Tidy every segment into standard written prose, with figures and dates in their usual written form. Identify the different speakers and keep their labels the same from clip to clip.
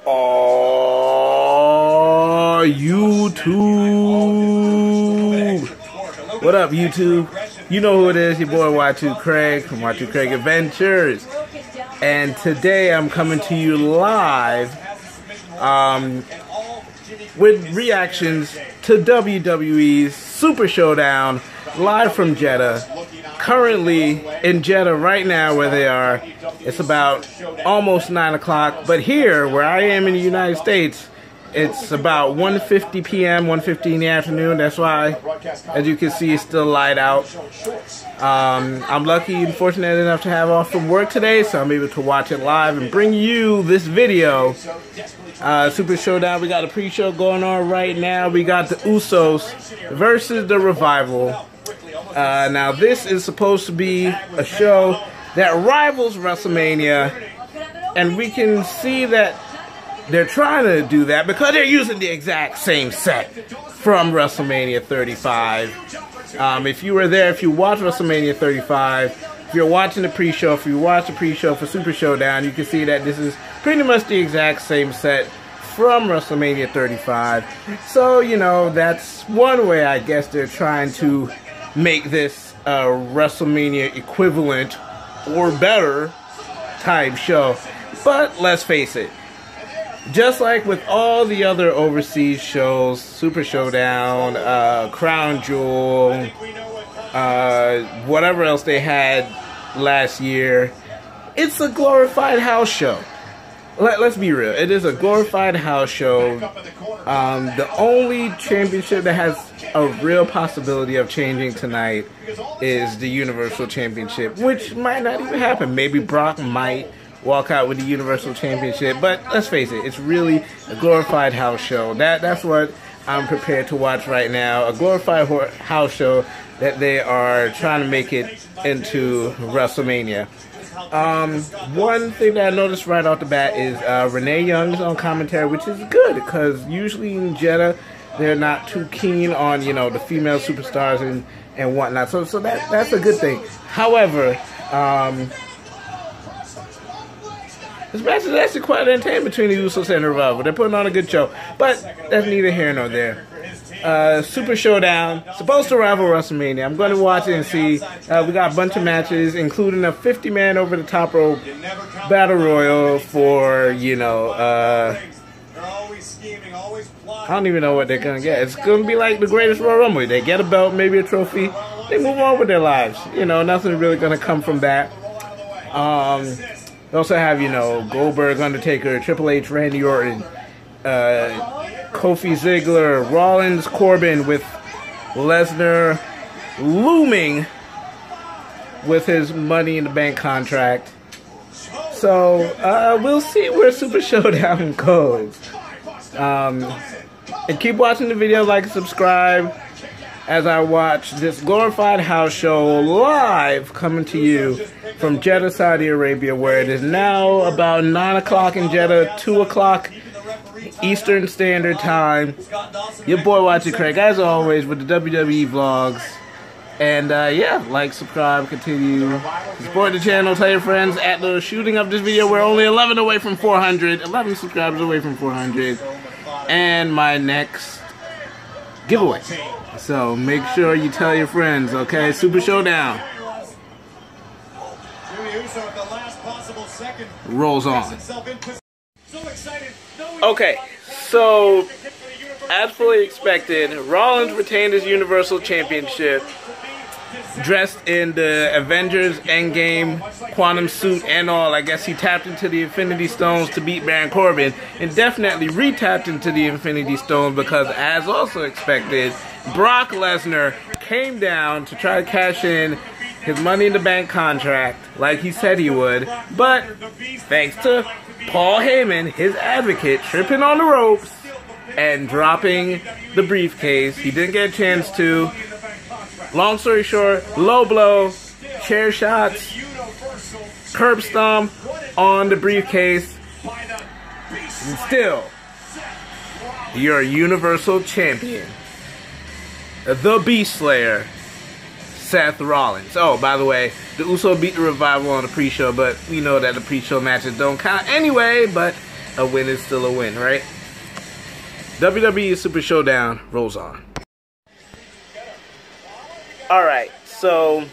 Speaker 1: Oh, YouTube. What up, YouTube? You know who it is, your boy Y2 Craig from Y2 Craig Adventures. And today I'm coming to you live with reactions to WWE's Super Showdown live from Jeddah. Currently in Jeddah right now where they are, it's about almost 9 o'clock. But here, where I am in the United States, it's about 1:50 p.m., 1:50 in the afternoon. That's why, as you can see, it's still light out. I'm lucky and fortunate enough to have off from work today, so I'm able to watch it live and bring you this video. Super Showdown, we got a pre-show going on right now. We got the Usos versus the Revival. Now, this is supposed to be a show that rivals Wrestlemania, and we can see that they're trying to do that because they're using the exact same set from Wrestlemania 35. If you were there, if you watched Wrestlemania 35, if you're watching the pre-show, if you watch the pre-show for Super Showdown, you can see that this is pretty much the exact same set from WrestleMania 35. So, you know, that's one way I guess they're trying to make this a WrestleMania equivalent or better type show. But let's face it, just like with all the other overseas shows, Super Showdown, Crown Jewel, whatever else they had last year, it's a glorified house show. Let's be real. It is a glorified house show. The only championship that has a real possibility of changing tonight is the Universal Championship, which might not even happen. Maybe Brock might walk out with the Universal Championship, but let's face it, it's really a glorified house show. That's what I'm prepared to watch right now. A glorified house show that they are trying to make it into WrestleMania. One thing that I noticed right off the bat is Renee Young is on commentary, which is good because usually in Jeddah they're not too keen on, you know, the female superstars and whatnot. So that's a good thing. However, this match is actually quite entertaining between the Usos and the Revival. They're putting on a good show, but that's neither here nor there. Super Showdown, supposed to rival WrestleMania. I'm going to watch it and see. We got a bunch of matches, including a 50-man over-the-top rope battle royal for, you know, I don't even know what they're going to get. It's going to be like the Greatest Royal Rumble. They get a belt, maybe a trophy. They move on with their lives. You know, nothing's really going to come from that. They also have, you know, Goldberg, Undertaker, Triple H, Randy Orton, Kofi Ziggler, Rollins, Corbin, with Lesnar looming with his Money in the Bank contract. So, we'll see where Super Showdown goes. And keep watching the video, like and subscribe as I watch this glorified house show live coming to you from Jeddah, Saudi Arabia, where it is now about 9 o'clock in Jeddah, 2 o'clock Eastern Standard Time. Your boy Y2 Craig, as always, with the WWE vlogs. And yeah, like, subscribe, continue support the channel, tell your friends. At the shooting of this video, we're only 11 away from 400, 11 subscribers away from 400, and my next giveaway. So make sure you tell your friends, okay? Super Showdown rolls on. Okay, so as fully expected, Rollins retained his Universal Championship, dressed in the Avengers Endgame quantum suit and all. I guess he tapped into the Infinity Stones to beat Baron Corbin, and definitely re-tapped into the Infinity Stones because, as also expected, Brock Lesnar came down to try to cash in his Money in the Bank contract like he said he would, but thanks to Paul Heyman, his advocate, tripping on the ropes and dropping the briefcase, he didn't get a chance to. Long story short, low blow, chair shots, curb stomp on the briefcase, and still, you're a Universal Champion. The Beast Slayer, Seth Rollins. Oh, by the way, the Usos beat the Revival on the pre-show, but we know that the pre-show matches don't count anyway, but a win is still a win, right? WWE Super Showdown rolls on. Alright, so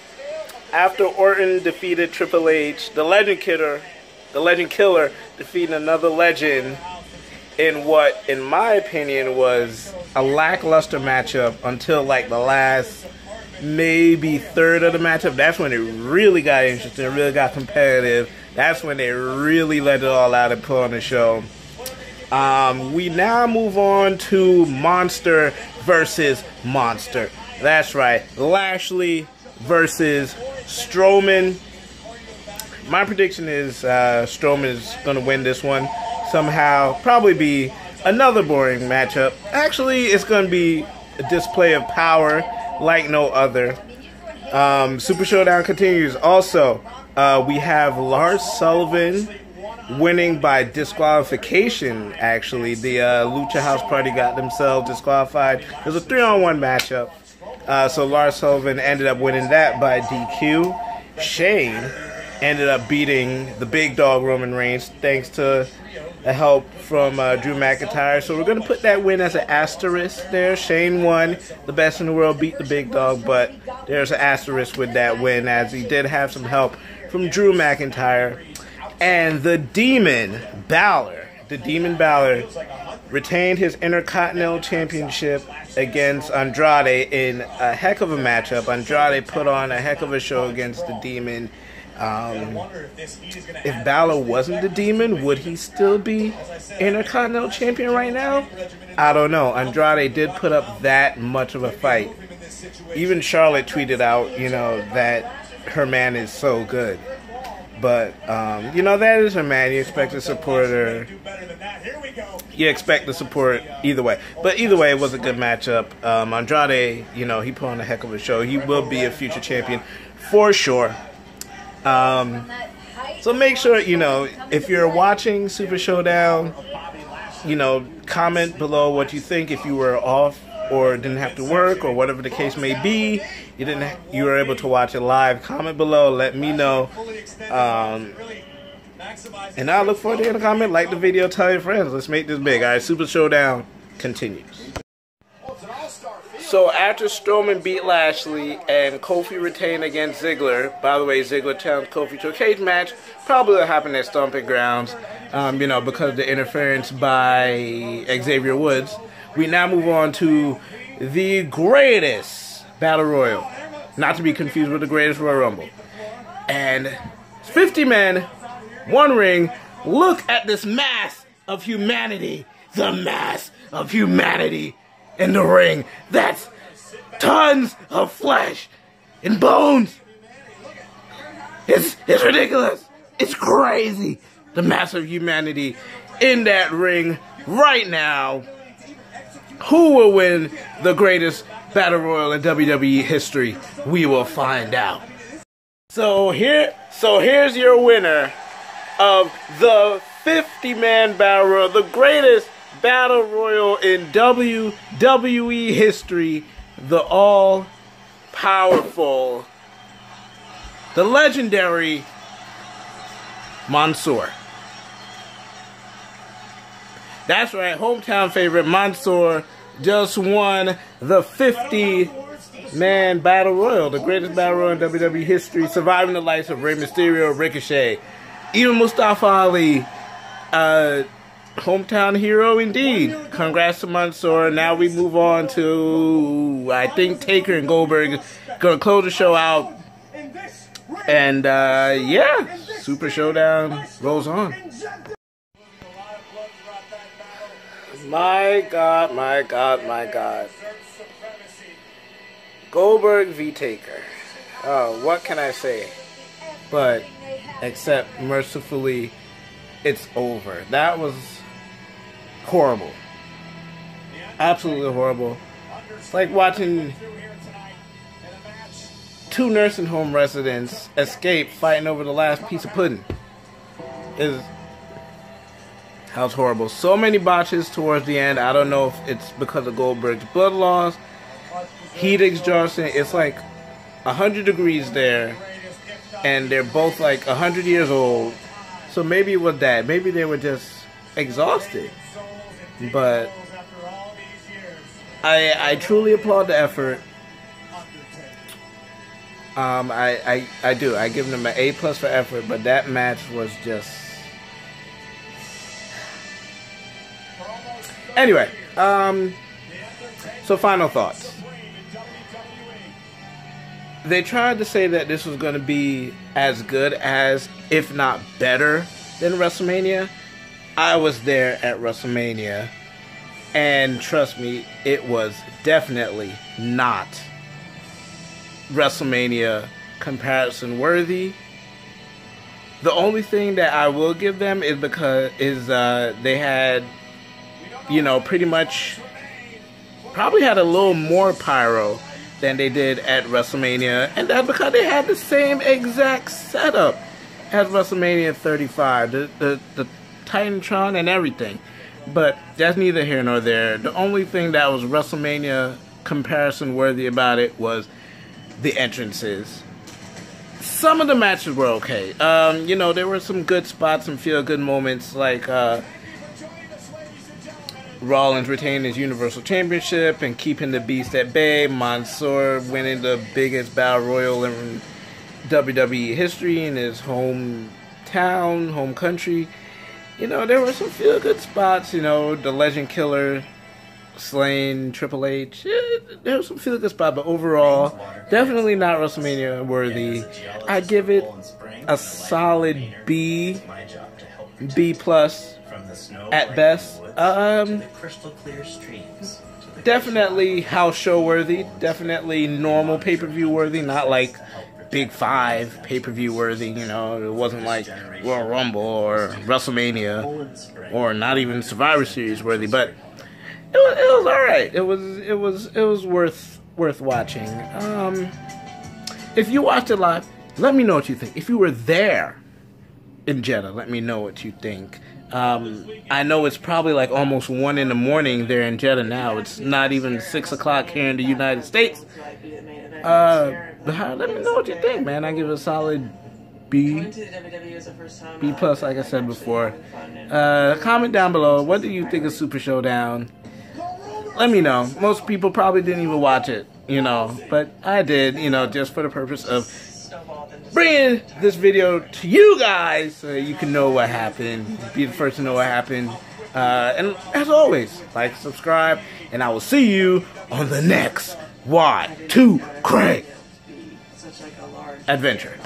Speaker 1: after Orton defeated Triple H, the Legend Killer defeating another legend in what, in my opinion, was a lackluster matchup until like the last maybe third of the matchup. That's when it really got interesting, really got competitive. That's when they really let it all out and put on the show. We now move on to Monster versus Monster. That's right, Lashley versus Strowman. My prediction is Strowman is going to win this one somehow. Probably be another boring matchup. Actually, it's going to be a display of power like no other. Super Showdown continues. Also, we have Lars Sullivan winning by disqualification, actually. The Lucha House Party got themselves disqualified. It was a 3-on-1 matchup. So Lars Sullivan ended up winning that by DQ. Shane ended up beating the big dog Roman Reigns thanks to the help from Drew McIntyre. So we're going to put that win as an asterisk there. Shane won. The best in the world beat the big dog, but there's an asterisk with that win as he did have some help from Drew McIntyre. And the Demon Balor retained his Intercontinental Championship against Andrade in a heck of a matchup. Andrade put on a heck of a show against the Demon. If Balor wasn't the Demon, would he still be Intercontinental Champion right now? I don't know. Andrade did put up that much of a fight. Even Charlotte tweeted out, you know, that her man is so good. But, you know, that is her man. You expect to support her. You expect the support either way. But either way, it was a good matchup. Andrade, you know, he put on a heck of a show. He will be a future champion for sure. So make sure, you know, if you're watching Super Showdown, you know, comment below what you think. If you were off or didn't have to work or whatever the case may be, you were able to watch it live, comment below, let me know. And I look forward to hearing a comment, like the video, tell your friends. Let's make this big. Alright, Super Showdown continues. So after Strowman beat Lashley and Kofi retained against Ziggler, by the way, Ziggler challenged Kofi to a cage match, probably will happen at Stomping Grounds, you know, because of the interference by Xavier Woods. We now move on to the greatest Battle Royal, not to be confused with the greatest Royal Rumble. And 50 men, one ring. Look at this mass of humanity. The mass of humanity in the ring. That's tons of flesh and bones. It's ridiculous. It's crazy. The mass of humanity in that ring right now. Who will win the greatest Battle Royal in WWE history? We will find out. So here's your winner of the 50-man Battle Royal, the greatest Battle Royal in WWE history, the all-powerful, the legendary Mansoor. That's right, hometown favorite Mansoor just won the 50-man Battle Royal, the greatest Battle Royal in WWE history, surviving the likes of Rey Mysterio, Ricochet, even Mustafa Ali. Hometown hero indeed. Congrats to Mansoor. Now we move on to, I think, Taker and Goldberg gonna close the show out. And yeah, Super Showdown rolls on. My God, my God, my God. Goldberg v. Taker. Oh, what can I say? But, except mercifully, it's over. That was horrible. Absolutely horrible. It's like watching two nursing home residents escape fighting over the last piece of pudding. That was horrible. So many botches towards the end. I don't know if it's because of Goldberg's blood loss, heat exhaustion. It's like 100 degrees there, and they're both like 100 years old. So maybe it was that. Maybe they were just exhausted. But I truly applaud the effort. I do. I give them an A+ for effort, but that match was just... Anyway, so final thoughts. They tried to say that this was going to be as good as, if not better, than WrestleMania. I was there at WrestleMania, and trust me, it was definitely not WrestleMania comparison worthy. The only thing that I will give them is they had, you know, pretty much probably had a little more pyro than they did at WrestleMania, and that's because they had the same exact setup as WrestleMania 35, the Titantron and everything. But that's neither here nor there. The only thing that was WrestleMania comparison worthy about it was the entrances. Some of the matches were okay. You know, there were some good spots, some feel-good moments, like Rollins retaining his Universal Championship and keeping the Beast at bay. Mansoor winning the biggest Battle Royal in WWE history in his hometown, home country. You know, there were some feel-good spots. You know, the Legend Killer slaying Triple H. Yeah, there was some feel-good spots, but overall, definitely not WrestleMania worthy. I give it a solid B+. At best. Definitely house show worthy. Definitely normal pay-per-view worthy. Not like Big 5 pay-per-view worthy. You know, it wasn't like Royal Rumble or WrestleMania or not even Survivor Series worthy. But it was all right. It was worth watching. If you watched it live, let me know what you think. If you were there in Jeddah, let me know what you think. I know it's probably like almost 1 in the morning there in Jeddah now. It's not even 6 o'clock here in the United States. Let me know what you think, man. I give it a solid B+, like I said before. Comment down below. What do you think of Super Showdown? Let me know. Most people probably didn't even watch it, you know, but I did, you know, just for the purpose of bringing this video to you guys so you can know what happened, be the first to know what happened. And as always, like, subscribe, and I will see you on the next Y2Cray adventure.